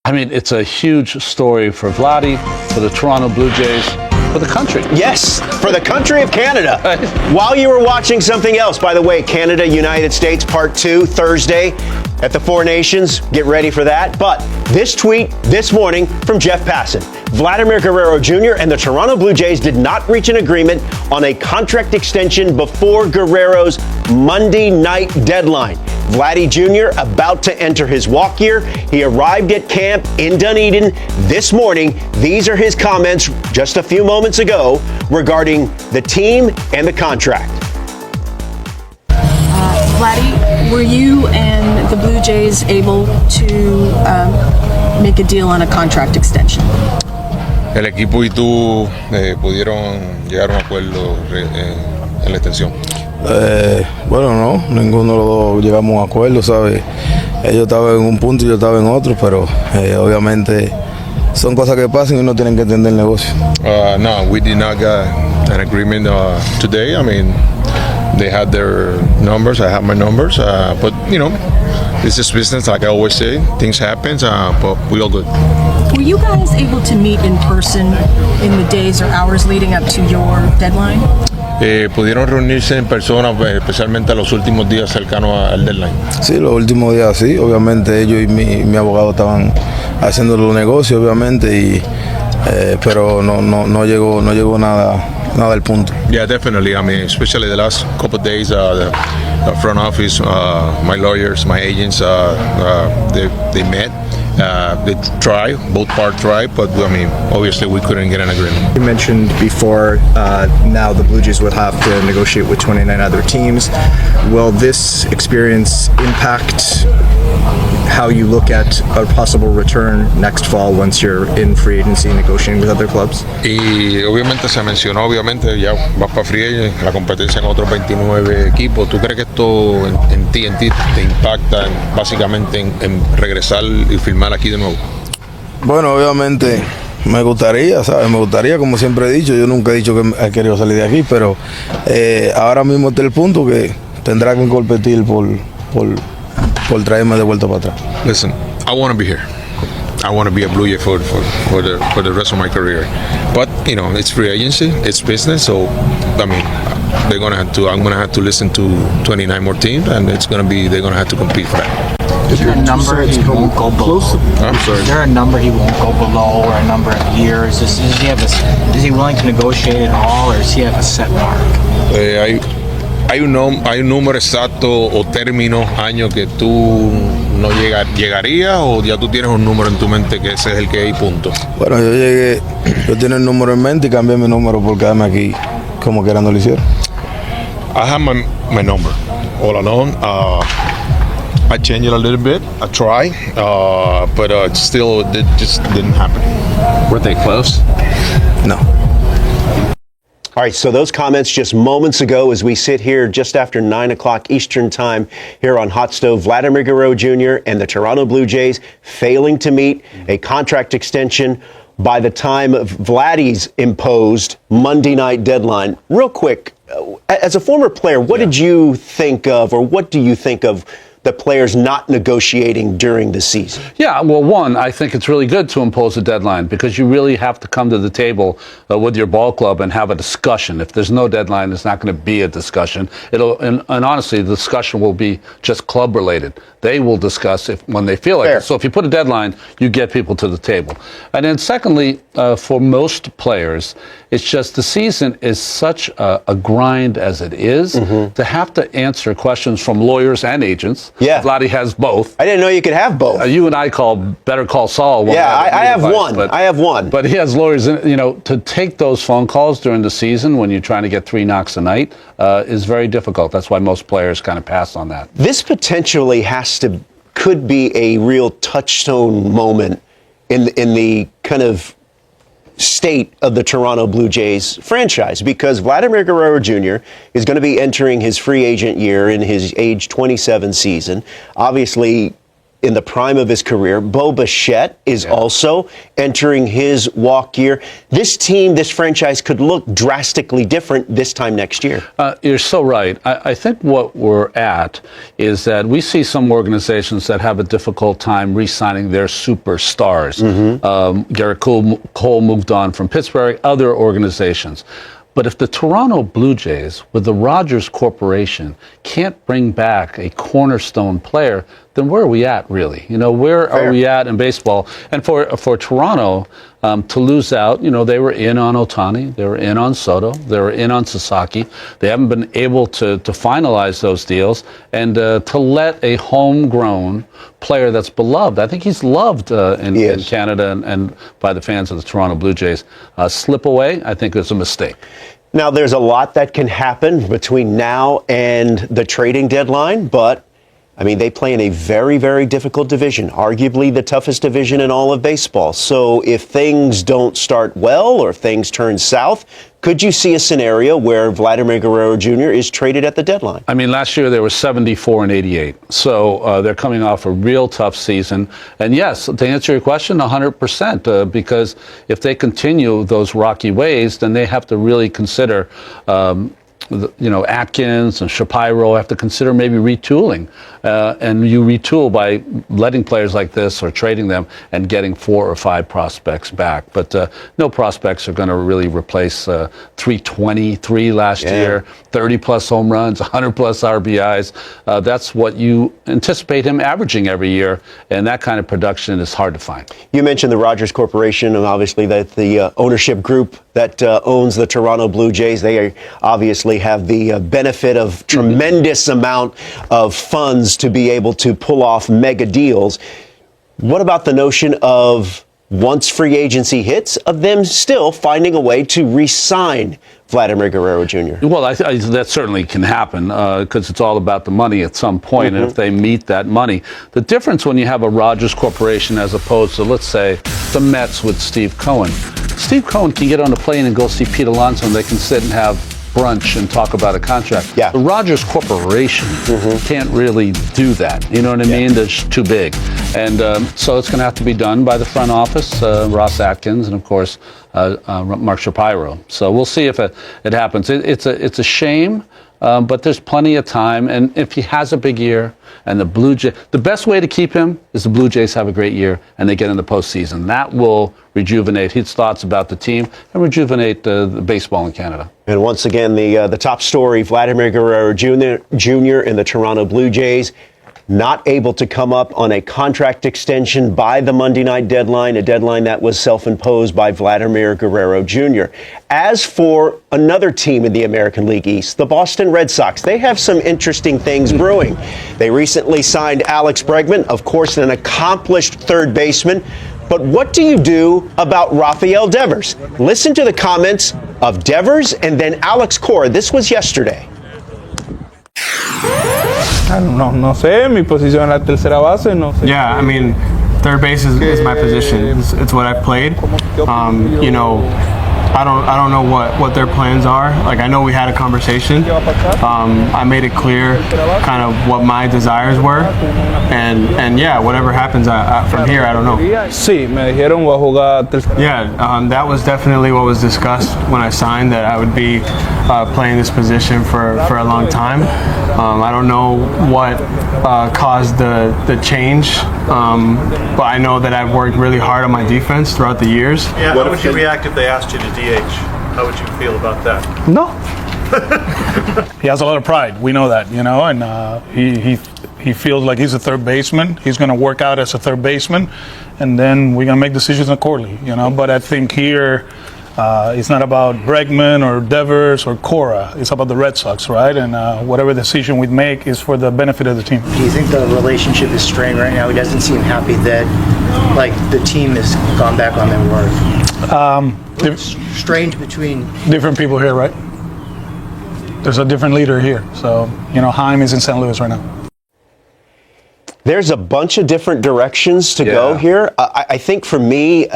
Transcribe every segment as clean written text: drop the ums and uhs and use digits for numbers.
I mean, it's a huge story for Vladdy, for the Toronto Blue Jays, for the country. Yes, for the country of Canada. While you were watching something else, by the way, Canada, United States, Part 2, Thursday at the Four Nations. Get ready for that. But this tweet this morning from Jeff Passan. Vladimir Guerrero Jr. and the Toronto Blue Jays did not reach an agreement on a contract extension before Guerrero's Monday night deadline. Vladdy Jr. about to enter his walk year. He arrived at camp in Dunedin this morning. These are his comments just a few moments ago regarding the team and the contract. Vladdy, were you and the Blue Jays able to make a deal on a contract extension? El equipo y tú pudieron llegar a un acuerdo en la extensión. Bueno, no, ninguno de los dos llegamos a un acuerdo, ¿sabes? Ellos estaban en un punto y yo estaba en otro, pero obviamente son cosas que pasan y uno tiene que entender el negocio. No, we did not get an agreement today. I mean, they had their numbers, I have my numbers, but you know, this is business, like I always say. Things happen, but we all good. Were you guys able to meet in person in the days or hours leading up to your deadline? Pudieron reunirse en persona, especialmente los últimos días cercanos al deadline. Sí, los últimos días sí, obviamente ellos y mi abogado estaban haciendo los negocios, obviamente, pero no llegó nada al punto. Yeah, definitely. I mean, especially the last couple of days, the front office, my lawyers, my agents, they met. They tried, both parties tried, but I mean, obviously we couldn't get an agreement. You mentioned before, now the Blue Jays would have to negotiate with 29 other teams. Will this experience impact how you look at a possible return next fall once you're in free agency negotiating with other clubs? Y obviamente se mencionó, obviamente ya vas para free agent, la competencia en otros 29 equipos. ¿Tú crees que esto en ti te impacta básicamente en regresar y firmar aquí de nuevo? Bueno, obviamente me gustaría, ¿sabes? Me gustaría, como siempre he dicho, yo nunca he dicho que he querido salir de aquí, pero ahora mismo está el punto que tendrá que competir por traerme de vuelta para atrás. Listen, I want to be here. I want to be a Blue Jay for the rest of my career. But you know, it's free agency, it's business. So I mean, I'm gonna have to listen to 29 more teams, and they're gonna have to compete for that. Is there a number he won't go below? I'm sorry. Is there a number he won't go below, or a number of years? Is he willing to negotiate at all, or does he have a set mark? Hay un número exacto o término, año que tú no llegarías, o ya tú tienes un número en tu mente que ese es el que hay, punto. Bueno, yo tenía el número en mente y cambié mi número por quedarme aquí como quiera no lo hicieron. I have my number all along. I changed it a little bit. I tried, but it just didn't happen. Were they close? No. All right, so those comments just moments ago as we sit here just after 9 o'clock Eastern time here on Hot Stove. Vladimir Guerrero Jr. and the Toronto Blue Jays failing to meet a contract extension by the time of Vladdy's imposed Monday night deadline. Real quick, as a former player, what did you think of, or what do you think of the players not negotiating during the season? Yeah, well, one, I think it's really good to impose a deadline because you really have to come to the table with your ball club and have a discussion. If there's no deadline, there's not going to be a discussion. And honestly, the discussion will be just club related. They will discuss when they feel like it. So if you put a deadline, you get people to the table. And then secondly, for most players, it's just the season is such a grind as it is to have to answer questions from lawyers and agents. Yeah. Vladdy has both. I didn't know you could have both. You and I Better Call Saul. Yeah, I have one. I have one. But he has lawyers, to take those phone calls during the season when you're trying to get 3 knocks a night is very difficult. That's why most players kind of pass on that. This potentially could be a real touchstone moment in the kind of state of the Toronto Blue Jays franchise, because Vladimir Guerrero Jr. is going to be entering his free agent year in his age 27 season. Obviously, in the prime of his career. Bo Bichette is also entering his walk year. This team, this franchise could look drastically different this time next year. You're so right. I think what we're at is that we see some organizations that have a difficult time re-signing their superstars. Garrett Cole moved on from Pittsburgh, other organizations. But if the Toronto Blue Jays, with the Rogers Corporation, can't bring back a cornerstone player, then where are we at, really? You know, where are we at in baseball? And for Toronto to lose out, you know, they were in on Ohtani, they were in on Soto, they were in on Sasaki. They haven't been able to finalize those deals, and to let a homegrown player that's beloved, I think he's loved in Canada and by the fans of the Toronto Blue Jays, slip away, I think is a mistake. Now, there's a lot that can happen between now and the trading deadline, but I mean, they play in a very, very difficult division, arguably the toughest division in all of baseball. So if things don't start well or if things turn south, could you see a scenario where Vladimir Guerrero Jr. is traded at the deadline? I mean, last year they were 74 and 88. So they're coming off a real tough season. And yes, to answer your question, 100%, because if they continue those rocky ways, then they have to really consider you know, Atkins and Shapiro have to consider maybe retooling. And you retool by letting players like this or trading them and getting 4 or 5 prospects back. But no prospects are going to really replace 323 last year, 30-plus home runs, 100-plus RBIs. That's what you anticipate him averaging every year, and that kind of production is hard to find. You mentioned the Rogers Corporation, and obviously that the ownership group that owns the Toronto Blue Jays. They obviously have the benefit of tremendous amount of funds to be able to pull off mega deals. What about the notion of, once free agency hits, of them still finding a way to re-sign Vladimir Guerrero Jr.? Well, that certainly can happen because it's all about the money at some point, and if they meet that money. The difference when you have a Rogers Corporation as opposed to, let's say, the Mets with Steve Cohen. Steve Cohen can get on a plane and go see Pete Alonso, and they can sit and have brunch and talk about a contract. Yeah. The Rogers Corporation can't really do that. You know what I mean? They're just too big. And so it's going to have to be done by the front office, Ross Atkins, and of course, Mark Shapiro. So we'll see if it happens. It's a shame, but there's plenty of time. And if he has a big year, and the Blue Jays, the best way to keep him is the Blue Jays have a great year and they get in the postseason. That will rejuvenate his thoughts about the team and rejuvenate the baseball in Canada. And once again, the top story: Vladimir Guerrero Jr. and the Toronto Blue Jays not able to come up on a contract extension by the Monday night deadline, a deadline that was self-imposed by Vladimir Guerrero Jr. As for another team in the American League East, the Boston Red Sox, they have some interesting things brewing. They recently signed Alex Bregman, of course, an accomplished third baseman. But what do you do about Rafael Devers? Listen to the comments of Devers and then Alex Cora. This was yesterday. No sé, mi posición en la tercera base, no sé. Yeah, I mean, third base is my position. It's what I've played. You know, I don't know what their plans are. Like, I know we had a conversation. I made it clear kind of what my desires were, and yeah, whatever happens from here, I don't know. Sí, me dijeron voy a jugar tercera. Yeah, that was definitely what was discussed when I signed, that I would be playing this position for a long time. I don't know what caused the change, but I know that I've worked really hard on my defense throughout the years. Yeah, how would you react if they asked you to DH? How would you feel about that? No. He has a lot of pride. We know that, you know, and he feels like he's a third baseman. He's going to work out as a third baseman, and then we're going to make decisions accordingly, you know. But I think here, it's not about Bregman or Devers or Cora. It's about the Red Sox, right? And whatever decision we make is for the benefit of the team. Do you think the relationship is strained right now? He doesn't seem happy that, like, the team has gone back on their word. Strange between different people here, right? There's a different leader here. So, you know, Jaime is in St. Louis right now. There's a bunch of different directions to go here. I think for me,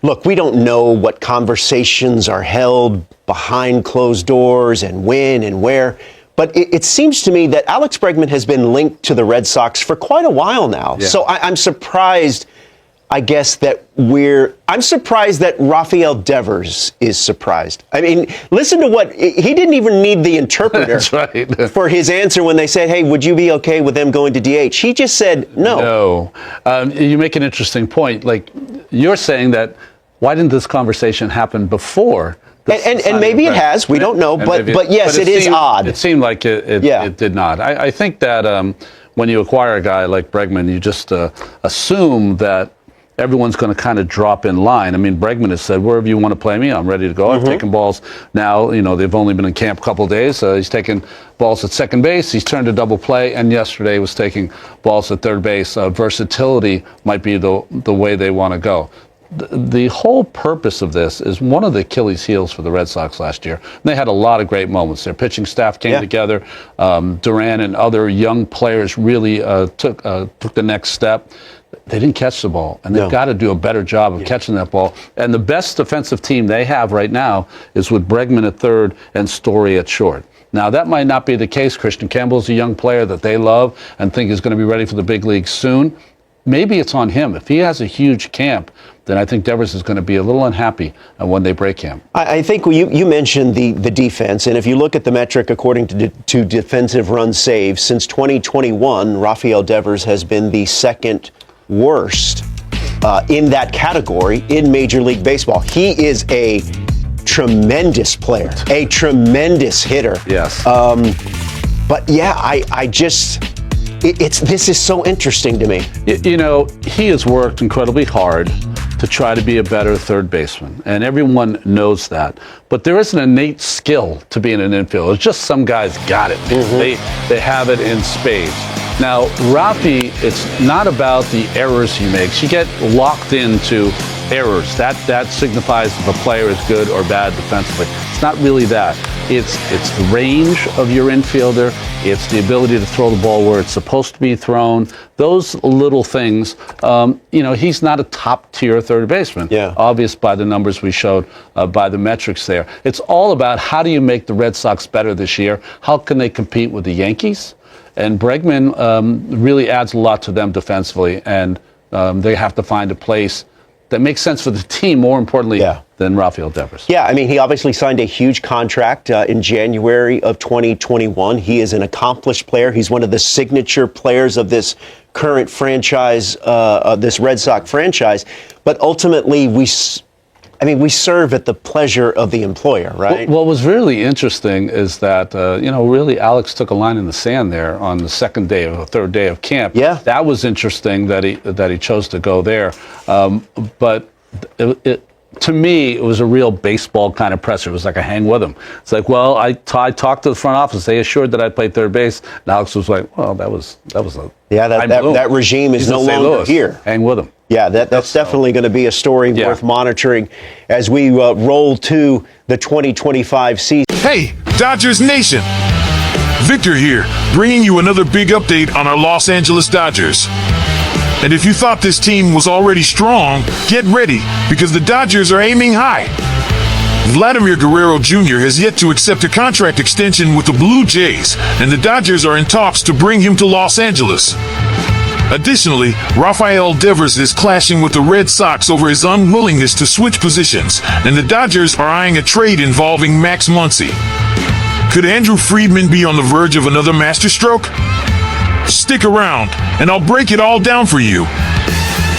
look, we don't know what conversations are held behind closed doors and when and where. but it seems to me that Alex Bregman has been linked to the Red Sox for quite a while now. Yeah. So I'm surprised, I guess, I'm surprised that Rafael Devers is surprised. I mean, listen to what, he didn't even need the interpreter That's right. for his answer when they said, hey, would you be okay with them going to DH? He just said no. No. You make an interesting point. Like, you're saying that, why didn't this conversation happen before? And maybe it has. We don't know. But yes, it is odd. It seemed like it did not. I think that when you acquire a guy like Bregman, you just assume that everyone's going to kind of drop in line. I mean, Bregman has said, wherever you want to play me, I'm ready to go. I've taken balls now. You know, they've only been in camp a couple of days. He's taken balls at second base. He's turned to double play. And yesterday was taking balls at third base. Versatility might be the way they want to go. The whole purpose of this is one of the Achilles heels for the Red Sox last year. And they had a lot of great moments. Their pitching staff came together. Duran and other young players really took the next step. They didn't catch the ball, and they've got to do a better job of catching that ball. And the best defensive team they have right now is with Bregman at third and Story at short. Now, that might not be the case. Christian Campbell's a young player that they love and think is going to be ready for the big leagues soon. Maybe it's on him. If he has a huge camp, then I think Devers is going to be a little unhappy when they break him. I think you mentioned the defense, and if you look at the metric according to defensive run saves, since 2021, Rafael Devers has been the second worst in that category in Major League Baseball. He is a tremendous player, a tremendous hitter. Yes. But yeah, this is so interesting to me. You know, he has worked incredibly hard to try to be a better third baseman, and everyone knows that. But there is an innate skill to being an infielder. It's just some guys got it. They have it in spades. Now, Rafi, it's not about the errors he makes. You get locked into errors. That signifies if a player is good or bad defensively. It's not really that. It's the range of your infielder. It's the ability to throw the ball where it's supposed to be thrown. Those little things. You know, he's not a top-tier third baseman. Yeah. Obvious by the numbers we showed, by the metrics there. It's all about how do you make the Red Sox better this year? How can they compete with the Yankees? And Bregman really adds a lot to them defensively, and they have to find a place that makes sense for the team, more importantly, than Rafael Devers. Yeah, I mean, he obviously signed a huge contract in January of 2021. He is an accomplished player. He's one of the signature players of this current franchise, this Red Sox franchise. But ultimately, we serve at the pleasure of the employer, right? What was really interesting is that, really Alex took a line in the sand there on the third day of camp. Yeah. That was interesting that he chose to go there. But to me, it was a real baseball kind of presser. It was like a hang with him. It's like, well, I talked to the front office. They assured that I'd play third base. And Alex was like, well, that was a that regime is no longer here. Hang with him. Yeah, that's definitely going to be a story worth monitoring as we roll to the 2025 season. Hey, Dodgers Nation! Victor here, bringing you another big update on our Los Angeles Dodgers. And if you thought this team was already strong, get ready, because the Dodgers are aiming high. Vladdy Guerrero Jr. has yet to accept a contract extension with the Blue Jays, and the Dodgers are in talks to bring him to Los Angeles. Additionally, Rafael Devers is clashing with the Red Sox over his unwillingness to switch positions, and the Dodgers are eyeing a trade involving Max Muncy. Could Andrew Friedman be on the verge of another masterstroke? Stick around, and I'll break it all down for you.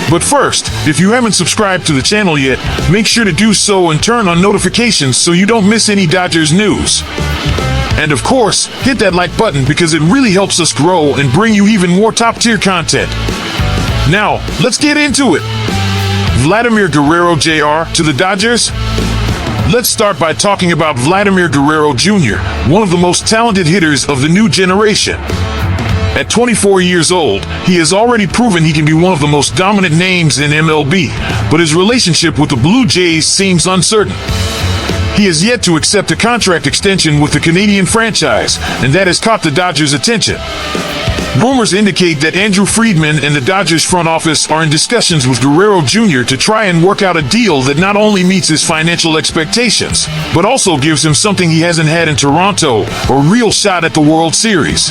But first, if you haven't subscribed to the channel yet, make sure to do so and turn on notifications so you don't miss any Dodgers news. And of course, hit that like button because it really helps us grow and bring you even more top-tier content. Now, let's get into it. Vladdy Guerrero Jr. to the Dodgers? Let's start by talking about Vladdy Guerrero Jr., one of the most talented hitters of the new generation. At 24 years old, he has already proven he can be one of the most dominant names in MLB, but his relationship with the Blue Jays seems uncertain. He has yet to accept a contract extension with the Canadian franchise, and that has caught the Dodgers' attention. Rumors indicate that Andrew Friedman and the Dodgers front office are in discussions with Guerrero Jr. to try and work out a deal that not only meets his financial expectations, but also gives him something he hasn't had in Toronto, a real shot at the World Series.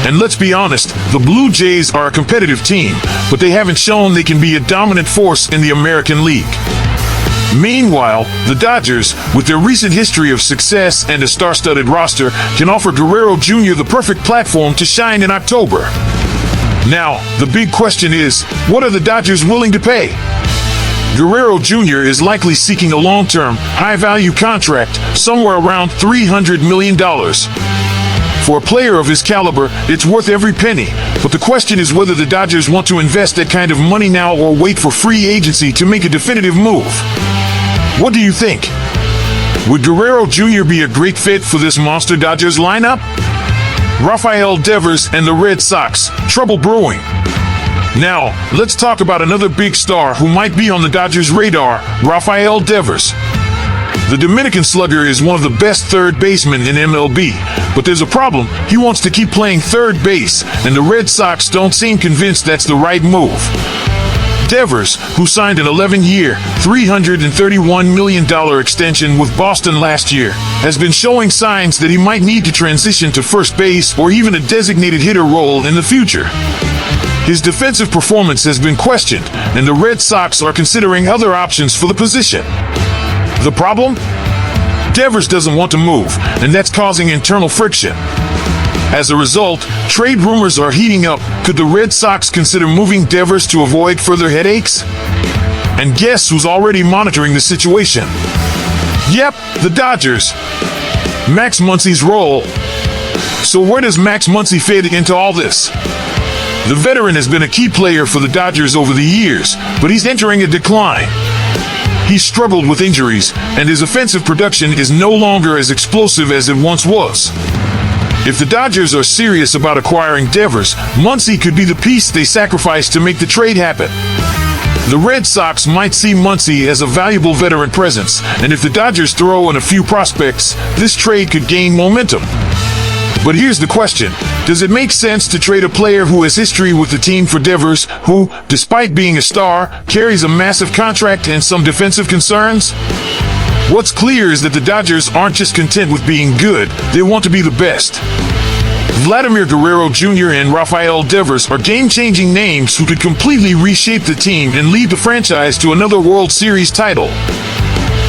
And let's be honest, the Blue Jays are a competitive team, but they haven't shown they can be a dominant force in the American League. Meanwhile, the Dodgers, with their recent history of success and a star-studded roster, can offer Guerrero Jr. the perfect platform to shine in October. Now, the big question is, what are the Dodgers willing to pay? Guerrero Jr. is likely seeking a long-term, high-value contract somewhere around $300 million. For a player of his caliber, it's worth every penny, but the question is whether the Dodgers want to invest that kind of money now or wait for free agency to make a definitive move. What do you think? Would Guerrero Jr. be a great fit for this monster Dodgers lineup? Rafael Devers and the Red Sox, trouble brewing. Now, let's talk about another big star who might be on the Dodgers' radar, Rafael Devers. The Dominican slugger is one of the best third basemen in MLB, but there's a problem. He wants to keep playing third base, and the Red Sox don't seem convinced that's the right move. Devers, who signed an 11-year, $331 million extension with Boston last year, has been showing signs that he might need to transition to first base or even a designated hitter role in the future. His defensive performance has been questioned, and the Red Sox are considering other options for the position. The problem? Devers doesn't want to move, and that's causing internal friction. As a result, trade rumors are heating up. Could the Red Sox consider moving Devers to avoid further headaches? And guess who's already monitoring the situation? Yep, the Dodgers. Max Muncy's role. So where does Max Muncy fit into all this? The veteran has been a key player for the Dodgers over the years, but he's entering a decline. He's struggled with injuries, and his offensive production is no longer as explosive as it once was. If the Dodgers are serious about acquiring Devers, Muncy could be the piece they sacrifice to make the trade happen. The Red Sox might see Muncy as a valuable veteran presence, and if the Dodgers throw in a few prospects, this trade could gain momentum. But here's the question. Does it make sense to trade a player who has history with the team for Devers, who, despite being a star, carries a massive contract and some defensive concerns? What's clear is that the Dodgers aren't just content with being good, they want to be the best. Vladimir Guerrero Jr. and Rafael Devers are game-changing names who could completely reshape the team and lead the franchise to another World Series title.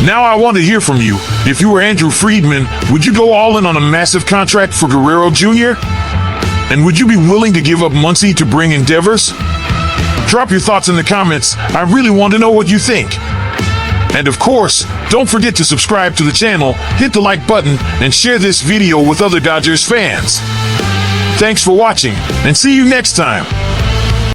Now I want to hear from you. If you were Andrew Friedman, would you go all in on a massive contract for Guerrero Jr.? And would you be willing to give up Muncy to bring in Devers? Drop your thoughts in the comments. I really want to know what you think. And of course, don't forget to subscribe to the channel, hit the like button, and share this video with other Dodgers fans. Thanks for watching, and see you next time.